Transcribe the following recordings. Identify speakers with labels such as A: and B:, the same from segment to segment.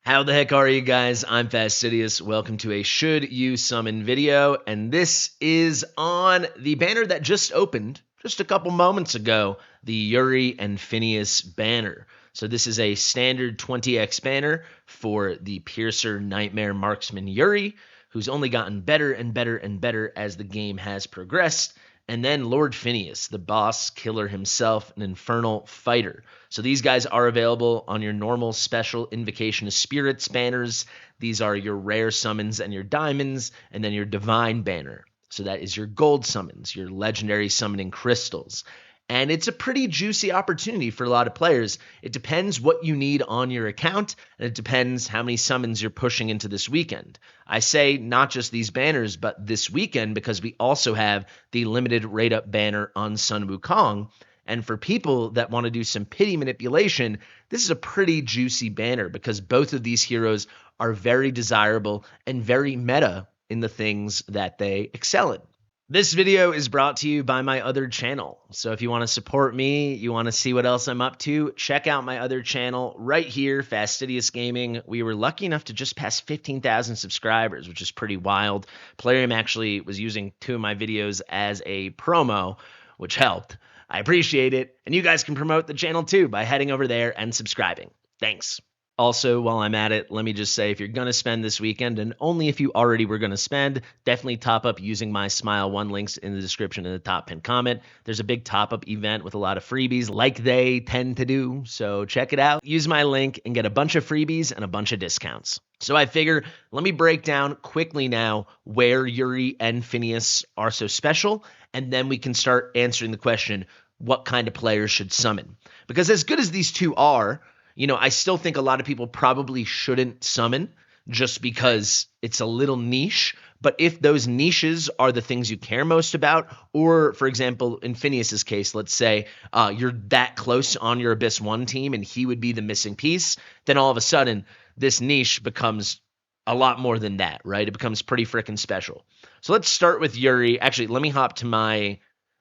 A: How the heck are you guys? I'm Fastidious. Welcome to a Should You Summon video, and this is on the banner that just opened just a couple moments ago, the Yuri and Phineas banner. So this is a standard 20x banner for the Piercer Nightmare Marksman Yuri, who's only gotten better and better and better as the game has progressed. And then Lord Phineas, the boss killer himself, an infernal fighter. So these guys are available on your normal special Invocation of Spirits banners. These are your rare summons and your diamonds, and then your divine banner. So that is your gold summons, your legendary summoning crystals. And it's a pretty juicy opportunity for a lot of players. It depends what you need on your account, and it depends how many summons you're pushing into this weekend. I say not just these banners, but this weekend, because we also have the limited rate-up banner on Sun Wukong. And for people that want to do some pity manipulation, this is a pretty juicy banner because both of these heroes are very desirable and very meta in the things that they excel in. This video is brought to you by my other channel. So if you want to support me, you want to see what else I'm up to, check out my other channel right here, Fastidious Gaming. We were lucky enough to just pass 15,000 subscribers, which is pretty wild. Plarium actually was using 2 of my videos as a promo, which helped. I appreciate it. And you guys can promote the channel too by heading over there and subscribing. Thanks. Also, while I'm at it, let me just say, if you're going to spend this weekend, and only if you already were going to spend, definitely top up using my Smile1 links in the description in the top pinned comment. There's a big top-up event with a lot of freebies like they tend to do, so check it out. Use my link and get a bunch of freebies and a bunch of discounts. So I figure, let me break down quickly now where Yuri and Phineas are so special, and then we can start answering the question, what kind of players should summon? Because as good as these two are, I still think a lot of people probably shouldn't summon just because it's a little niche. But if those niches are the things you care most about, or for example, in Phineas's case, let's say you're that close on your Abyss 1 team and he would be the missing piece, then all of a sudden this niche becomes a lot more than that, right? It becomes pretty freaking special. So let's start with Yuri. Actually, let me hop to my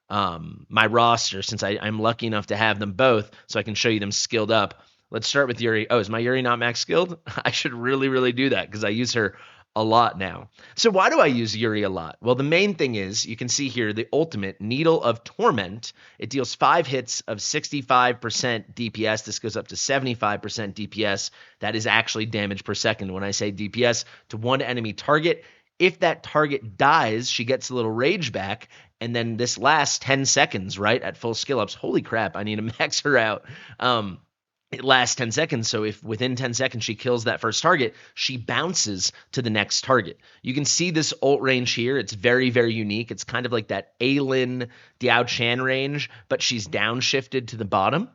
A: roster since I'm lucky enough to have them both so I can show you them skilled up. Let's start with Yuri. Oh, is my Yuri not max skilled? I should really do that because I use her a lot now. So why do I use Yuri a lot? Well, the main thing is, you can see here, the ultimate Needle of Torment. It deals 5 hits of 65% DPS. This goes up to 75% DPS. That is actually damage per second when I say DPS to one enemy target. If that target dies, she gets a little rage back, and then this lasts 10 seconds, right, at full skill ups. Holy crap, I need to max her out. It lasts 10 seconds, so if within 10 seconds she kills that first target, she bounces to the next target. You can see this ult range here. It's very unique. It's kind of like that Aylin Diao Chan range, but she's downshifted to the bottom.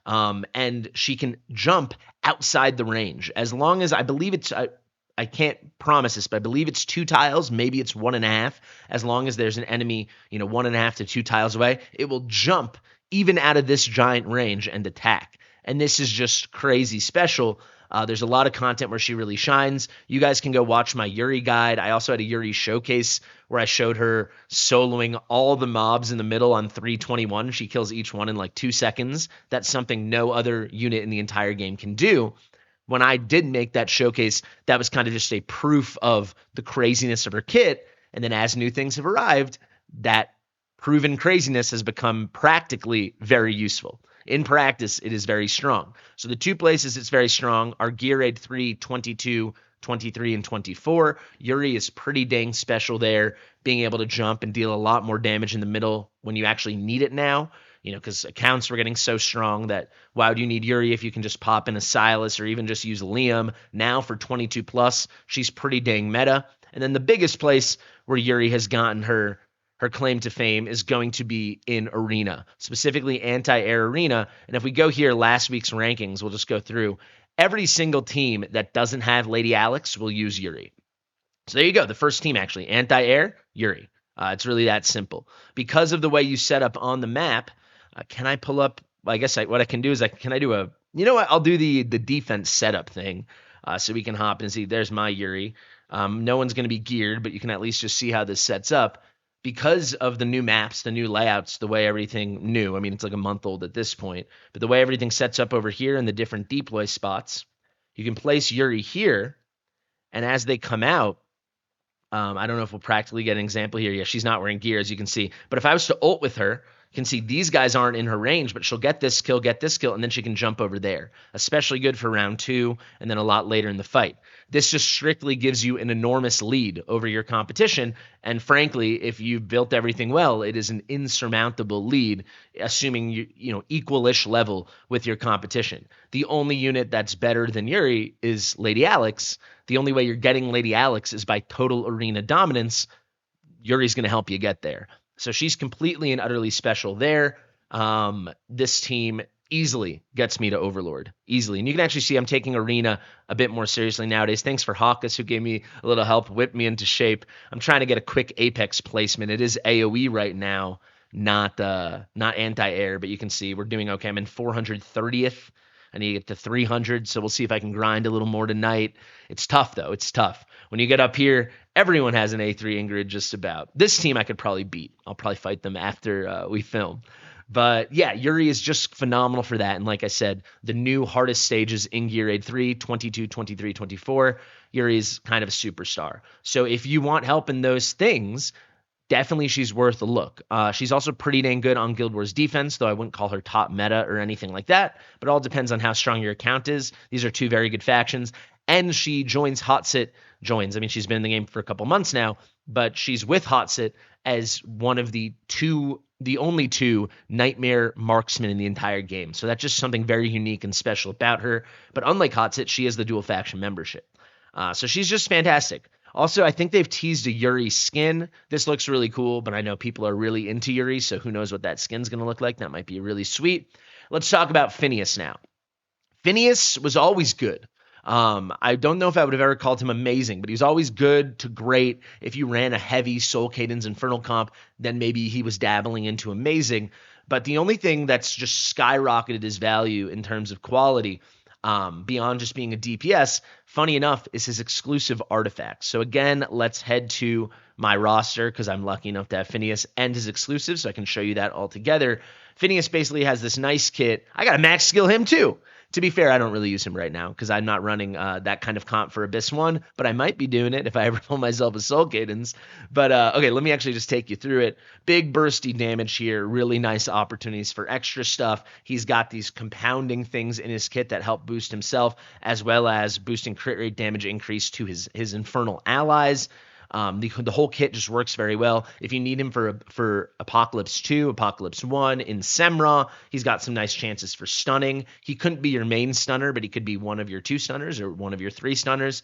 A: And she can jump outside the range. As long as, I believe it's, I can't promise this, but I believe it's 2 tiles, maybe it's 1.5. As long as there's an enemy, 1.5 to 2 tiles away, it will jump even out of this giant range and attack. And this is just crazy special. There's a lot of content where she really shines. You guys can go watch my Yuri guide. I also had a Yuri showcase where I showed her soloing all the mobs in the middle on 321. She kills each one in like 2 seconds. That's something no other unit in the entire game can do. When I did make that showcase, that was kind of just a proof of the craziness of her kit. And then as new things have arrived, that proven craziness has become practically very useful. In practice, it is very strong. So the 2 places it's very strong are Gear Aid 3, 22, 23, and 24. Yuri is pretty dang special there, being able to jump and deal a lot more damage in the middle when you actually need it now. Because accounts were getting so strong that why would you need Yuri if you can just pop in a Silas or even just use Liam? Now for 22 plus, she's pretty dang meta. And then the biggest place where Yuri has gotten her claim to fame is going to be in Arena, specifically Anti-Air Arena. And if we go here, last week's rankings, we'll just go through. Every single team that doesn't have Lady Alex will use Yuri. So there you go. The first team, actually. Anti-Air, Yuri. It's really that simple. Because of the way you set up on the map, can I pull up? Well, I guess what I can do is can I do a, I'll do the defense setup thing so we can hop and see. There's my Yuri. No one's going to be geared, but you can at least just see how this sets up. Because of the new maps, the new layouts, the way everything new, I mean, it's like a month old at this point, but the way everything sets up over here in the different deploy spots, You can place Yuri here, and as they come out, I don't know if we'll practically get an example here. Yeah, she's not wearing gear, as you can see. But if I was to ult with her, you can see these guys aren't in her range, but she'll get this kill, and then she can jump over there. Especially good for round 2 and then a lot later in the fight. This just strictly gives you an enormous lead over your competition. And frankly, if you've built everything well, it is an insurmountable lead, assuming you equal-ish level with your competition. The only unit that's better than Yuri is Lady Alex. The only way you're getting Lady Alex is by total arena dominance. Yuri's going to help you get there. So she's completely and utterly special there. This team easily gets me to Overlord. Easily. And you can actually see I'm taking Arena a bit more seriously nowadays. Thanks for Hawkus, who gave me a little help, whipped me into shape. I'm trying to get a quick Apex placement. It is AoE right now, not anti-air, but you can see we're doing okay. I'm in 430th. I need to get to 300, so we'll see if I can grind a little more tonight. It's tough, though. It's tough. When you get up here, everyone has an A3 Ingrid just about. This team I could probably beat. I'll probably fight them after we film. But yeah, Yuri is just phenomenal for that. And like I said, the new hardest stages in Gear Raid 3, 22, 23, 24, Yuri is kind of a superstar. So if you want help in those things, definitely she's worth a look. She's also pretty dang good on Guild Wars defense, though I wouldn't call her top meta or anything like that. But it all depends on how strong your account is. These are two very good factions. And she joins Hotsit. I mean, she's been in the game for a couple months now, but she's with Hotsit as one of the only two nightmare marksmen in the entire game. So that's just something very unique and special about her. But unlike Hotsit, she has the dual faction membership. So she's just fantastic. Also, I think they've teased a Yuri skin. This looks really cool, but I know people are really into Yuri, so who knows what that skin's going to look like. That might be really sweet. Let's talk about Phineas now. Phineas was always good. I don't know if I would have ever called him amazing, but he was always good to great. If you ran a heavy Soul Cadence Infernal comp, then maybe he was dabbling into amazing. But the only thing that's just skyrocketed his value in terms of quality, beyond just being a DPS, funny enough, is his exclusive artifacts. So again, let's head to my roster because I'm lucky enough to have Phineas and his exclusive, so I can show you that all together. Phineas basically has this nice kit. I got to max skill him too. To be fair, I don't really use him right now because I'm not running that kind of comp for Abyss 1, but I might be doing it if I ever pull myself a Soul Cadence. But okay, let me actually just take you through it. Big bursty damage here, really nice opportunities for extra stuff. He's got these compounding things in his kit that help boost himself, as well as boosting crit rate damage increase to his infernal allies. The whole kit just works very well. If you need him for Apocalypse 2, Apocalypse 1, in Semra, he's got some nice chances for stunning. He couldn't be your main stunner, but he could be one of your 2 stunners or one of your 3 stunners.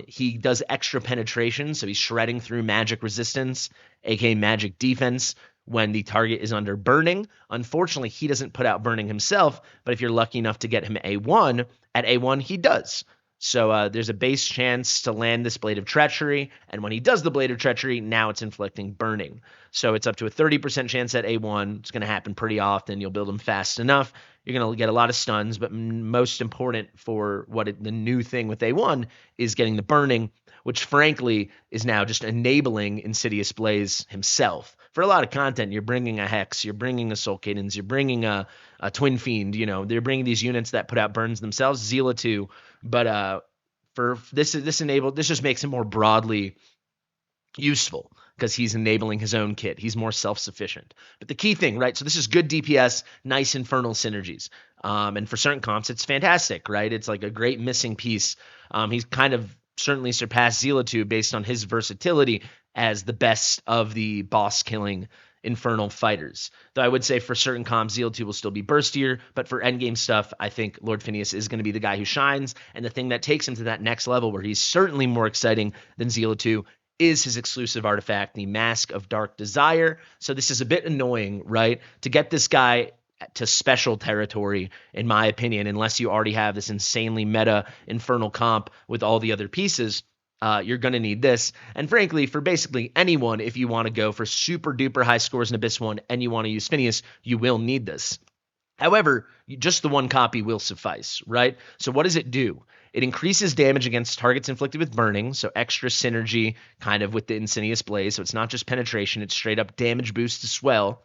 A: He does extra penetration, so he's shredding through magic resistance, aka magic defense, when the target is under burning. Unfortunately, he doesn't put out burning himself, but if you're lucky enough to get him A1, at A1 he does. So there's a base chance to land this Blade of Treachery, and when he does the Blade of Treachery, now it's inflicting burning. So it's up to a 30% chance at A1. It's going to happen pretty often. You'll build him fast enough. You're going to get a lot of stuns, but most important for the new thing with A1 is getting the burning, which frankly is now just enabling Insidious Blaze himself. For a lot of content, you're bringing a Hex, you're bringing a Soul Cadence, you're bringing a Twin Fiend, they're bringing these units that put out burns themselves, Zila too, but for this just makes him more broadly useful because he's enabling his own kit. He's more self-sufficient. But the key thing, right? So this is good DPS, nice infernal synergies. And for certain comps, it's fantastic, right? It's like a great missing piece. He's kind of certainly surpassed Zila based on his versatility as the best of the boss-killing infernal fighters. Though I would say for certain comps, Zila will still be burstier, but for endgame stuff, I think Lord Phineas is going to be the guy who shines, and the thing that takes him to that next level where he's certainly more exciting than Zila is his exclusive artifact, the Mask of Dark Desire. So this is a bit annoying, right? To get this guy to special territory, in my opinion, unless you already have this insanely meta infernal comp with all the other pieces, you're going to need this. And frankly, for basically anyone, if you want to go for super duper high scores in Abyss 1 and you want to use Phineas, you will need this. However, just the one copy will suffice, right? So what does it do? It increases damage against targets inflicted with burning, so extra synergy kind of with the Insidious Blaze. So it's not just penetration, it's straight up damage boost as well.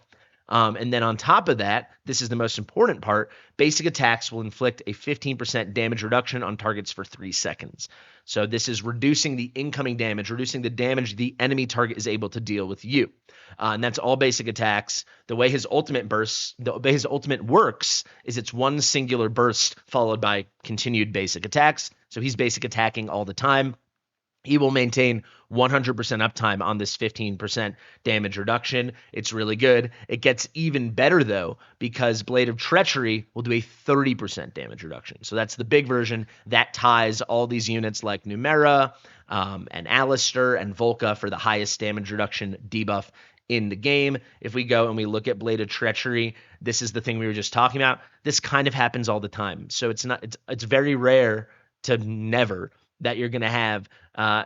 A: And then on top of that, this is the most important part, basic attacks will inflict a 15% damage reduction on targets for 3 seconds. So this is reducing the incoming damage, reducing the damage the enemy target is able to deal with you. And that's all basic attacks. The way his ultimate bursts, the way his ultimate works is it's one singular burst followed by continued basic attacks. So he's basic attacking all the time. He will maintain 100% uptime on this 15% damage reduction. It's really good. It gets even better, though, because Blade of Treachery will do a 30% damage reduction. So that's the big version. That ties all these units like Numera and Alistair and Volca for the highest damage reduction debuff in the game. If we go and we look at Blade of Treachery, this is the thing we were just talking about. This kind of happens all the time. So it's very rare to never that you're going to have,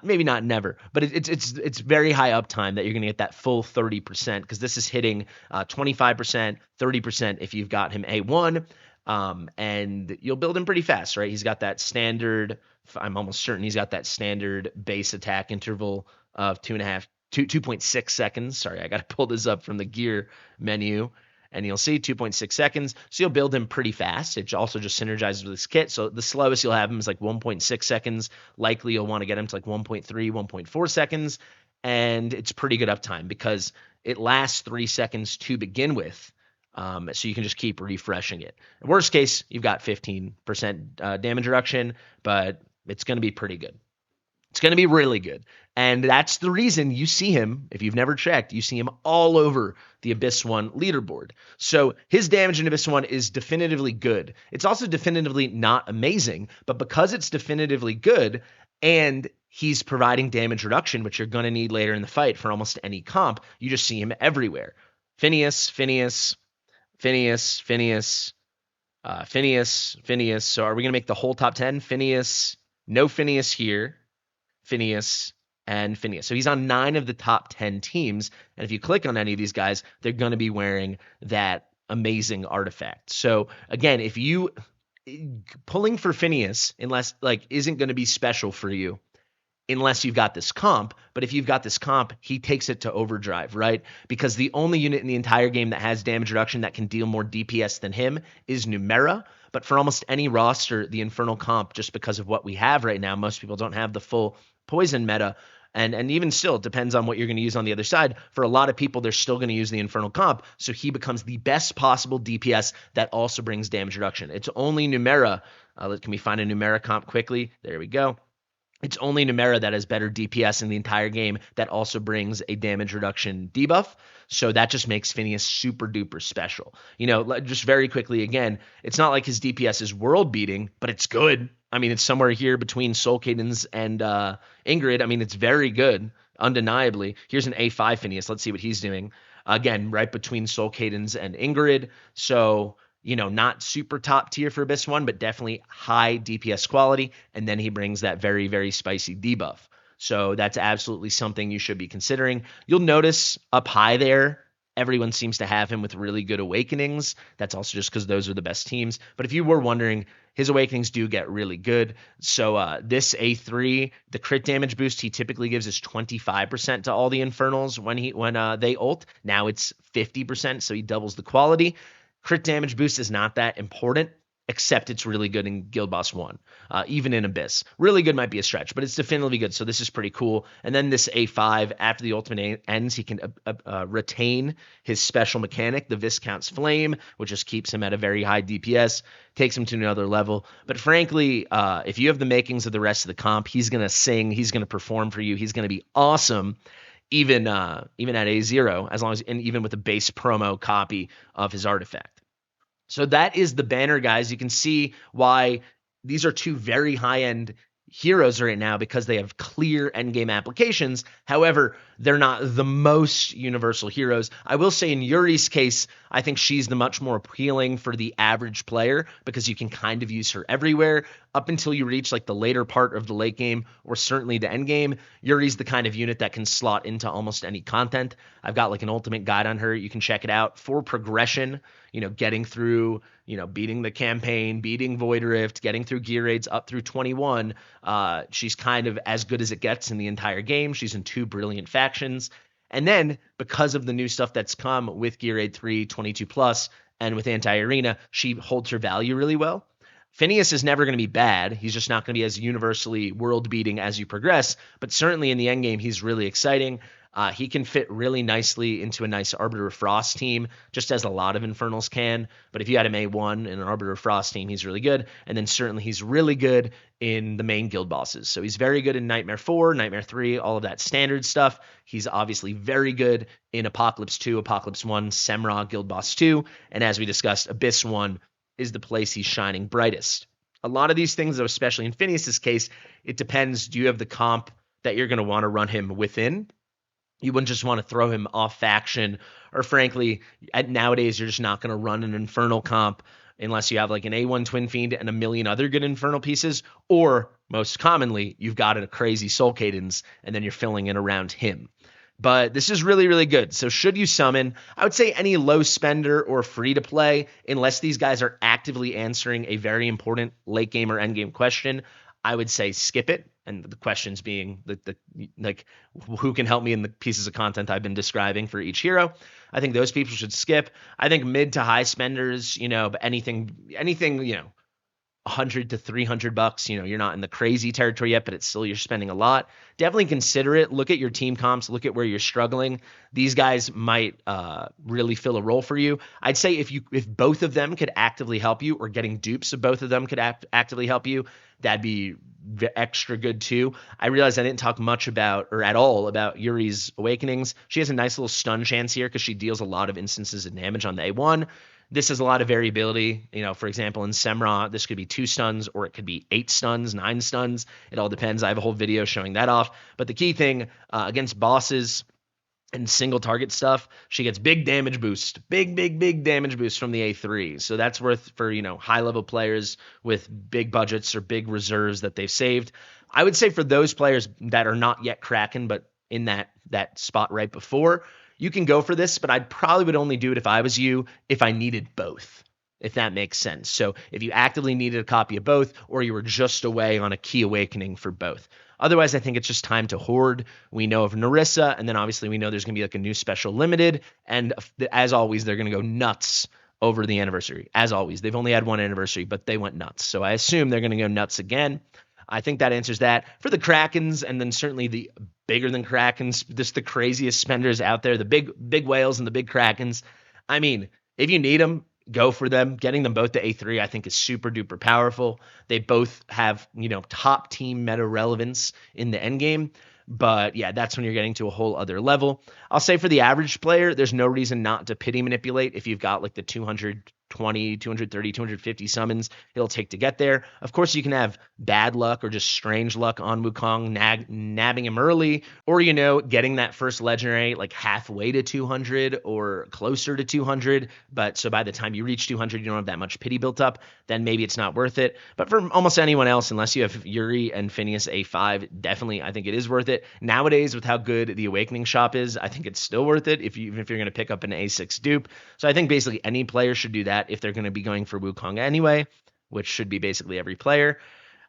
A: maybe not never, but it's very high uptime that you're going to get that full 30%, because this is hitting 25%, 30% if you've got him A1, and you'll build him pretty fast, right? He's got that standard, I'm almost certain he's got that standard base attack interval of 2.6 seconds. Sorry, I got to pull this up from the gear menu. And you'll see 2.6 seconds. So you'll build him pretty fast. It also just synergizes with this kit. So the slowest you'll have him is like 1.6 seconds. Likely you'll want to get him to like 1.3, 1.4 seconds. And it's pretty good uptime because it lasts 3 seconds to begin with. So you can just keep refreshing it. Worst case, you've got 15% damage reduction, but it's going to be pretty good. It's going to be really good. And that's the reason you see him, if you've never checked, you see him all over the Abyss 1 leaderboard. So his damage in Abyss 1 is definitively good. It's also definitively not amazing, but because it's definitively good and he's providing damage reduction, which you're going to need later in the fight for almost any comp, you just see him everywhere. Phineas. So are we going to make the whole top 10? Phineas, no Phineas here. Phineas, and Phineas. So he's on 9 of the top 10 teams. And if you click on any of these guys, they're going to be wearing that amazing artifact. So again, if you pulling for Phineas, unless isn't going to be special for you unless you've got this comp. But if you've got this comp, he takes it to overdrive, right? Because the only unit in the entire game that has damage reduction that can deal more DPS than him is Numera. But for almost any roster, the Infernal comp, just because of what we have right now, most people don't have the full poison meta, and even still, it depends on what you're going to use on the other side. For a lot of people, they're still going to use the Infernal comp, so he becomes the best possible DPS that also brings damage reduction. It's only Numera. Can we find a Numera comp quickly? There we go. It's only Numera that has better DPS in the entire game that also brings a damage reduction debuff. So that just makes Phineas super duper special. Just very quickly again, it's not like his DPS is world beating, but it's good. I mean, it's somewhere here between Soul Cadence and Ingrid. I mean, it's very good, undeniably. Here's an A5 Phineas. Let's see what he's doing. Again, right between Soul Cadence and Ingrid. So not super top tier for Abyss 1, but definitely high DPS quality. And then he brings that very, very spicy debuff. So that's absolutely something you should be considering. You'll notice up high there, everyone seems to have him with really good awakenings. That's also just because those are the best teams. But if you were wondering, his awakenings do get really good. So this A3, the crit damage boost he typically gives is 25% to all the Infernals when they ult. Now it's 50%, so he doubles the quality. Crit damage boost is not that important, except it's really good in Guild Boss 1, even in Abyss. Really good might be a stretch, but it's definitively good, so this is pretty cool. And then this A5, after the ultimate ends, he can retain his special mechanic, the Viscount's Flame, which just keeps him at a very high DPS, takes him to another level. But frankly, if you have the makings of the rest of the comp, he's going to sing, he's going to perform for you, he's going to be awesome. Even at A0, as long as, and even with a base promo copy of his artifact. So that is the banner, guys. You can see why these are 2 very high-end heroes right now, because they have clear endgame applications. However, they're not the most universal heroes. I will say in Yuri's case, I think she's the much more appealing for the average player, because you can kind of use her everywhere up until you reach like the later part of the late game, or certainly the end game. Yuri's the kind of unit that can slot into almost any content. I've got like an ultimate guide on her. You can check it out for progression, getting through, beating the campaign, beating Void Rift, getting through gear raids up through 21. She's kind of as good as it gets in the entire game. She's in 2 brilliant factions. And then because of the new stuff that's come with Gear Aid 3, 22 plus, and with Anti-Arena, she holds her value really well. Phineas is never going to be bad. He's just not going to be as universally world-beating as you progress, but certainly in the end game, he's really exciting. He can fit really nicely into a nice Arbiter of Frost team, just as a lot of Infernals can. But if you had him A1 in an Arbiter of Frost team, he's really good. And then certainly he's really good in the main guild bosses. So he's very good in Nightmare 4, Nightmare 3, all of that standard stuff. He's obviously very good in Apocalypse 2, Apocalypse 1, Semra, Guild Boss 2. And as we discussed, Abyss 1 is the place he's shining brightest. A lot of these things, though, especially in Phineas's case, it depends. Do you have the comp that you're going to want to run him within? You wouldn't just want to throw him off faction, or frankly, nowadays you're just not going to run an Infernal comp unless you have like an A1 Twin Fiend and a million other good Infernal pieces, or most commonly, you've got a crazy Soul Cadence, and then you're filling in around him. But this is really, really good. So should you summon, I would say any low spender or free to play, unless these guys are actively answering a very important late game or end game question, I would say skip it. And the questions being like who can help me in the pieces of content I've been describing for each hero. I think those people should skip. I think mid to high spenders, but anything, 100 to $300, you're not in the crazy territory yet, but it's still, you're spending a lot. Definitely consider it. Look at your team comps, look at where you're struggling. These guys might really fill a role for you. I'd say if both of them could actively help you, or getting dupes of both of them could actively help you, that'd be extra good too. I realized I didn't talk much about, or at all, about Yuri's Awakenings. She has a nice little stun chance here because she deals a lot of instances of damage on the A1. This has a lot of variability. For example, in Semra, this could be 2 stuns, or it could be 8 stuns, 9 stuns. It all depends. I have a whole video showing that off. But the key thing against bosses and single target stuff, she gets big damage boost, big damage boost from the A3. So that's worth for, high level players with big budgets or big reserves that they've saved. I would say for those players that are not yet Kraken, but in that spot right before, you can go for this, but I probably would only do it if I was you, if I needed both, if that makes sense. So if you actively needed a copy of both, or you were just away on a key awakening for both. Otherwise, I think it's just time to hoard. We know of Narissa, and then obviously we know there's going to be like a new special limited, and as always, they're going to go nuts over the anniversary. As always, they've only had one anniversary, but they went nuts. So I assume they're going to go nuts again. I think that answers that. For the Krakens, and then certainly the bigger than Krakens, just the craziest spenders out there, the big whales and the big Krakens. I mean, if you need them, go for them. Getting them both to A3, I think, is super duper powerful. They both have, top team meta relevance in the end game. But yeah, that's when you're getting to a whole other level. I'll say for the average player, there's no reason not to pity manipulate if you've got like the 220, 230, 250 summons it'll take to get there. Of course, you can have bad luck or just strange luck on Wukong, nabbing him early, or, getting that first legendary like halfway to 200 or closer to 200. But so by the time you reach 200, you don't have that much pity built up, then maybe it's not worth it. But for almost anyone else, unless you have Yuri and Phineas A5, definitely I think it is worth it. Nowadays, with how good the Awakening shop is, I think it's still worth it even if you're going to pick up an A6 dupe. So I think basically any player should do that if they're going to be going for Wukong anyway, which should be basically every player.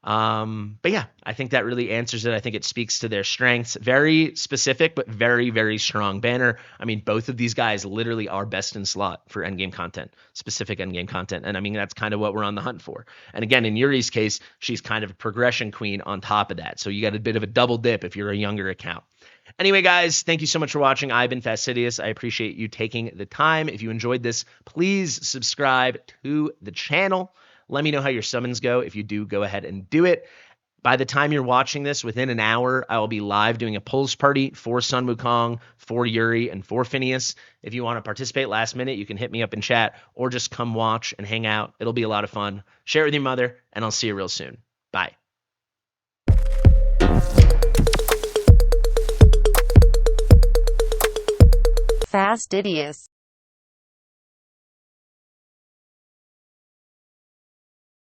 A: But yeah, I think that really answers it. I think it speaks to their strengths. Very specific, but very, very strong banner. I mean, both of these guys literally are best in slot for endgame content, specific endgame content. And I mean, that's kind of what we're on the hunt for. And again, in Yuri's case, she's kind of a progression queen on top of that. So you got a bit of a double dip if you're a younger account. Anyway, guys, thank you so much for watching. I've been Fastidious. I appreciate you taking the time. If you enjoyed this, please subscribe to the channel. Let me know how your summons go. If you do, go ahead and do it. By the time you're watching this, within an hour, I will be live doing a pulse party for Sun Wukong, for Yuri, and for Phineas. If you want to participate last minute, you can hit me up in chat or just come watch and hang out. It'll be a lot of fun. Share it with your mother, and I'll see you real soon. Bye.
B: Fastidious.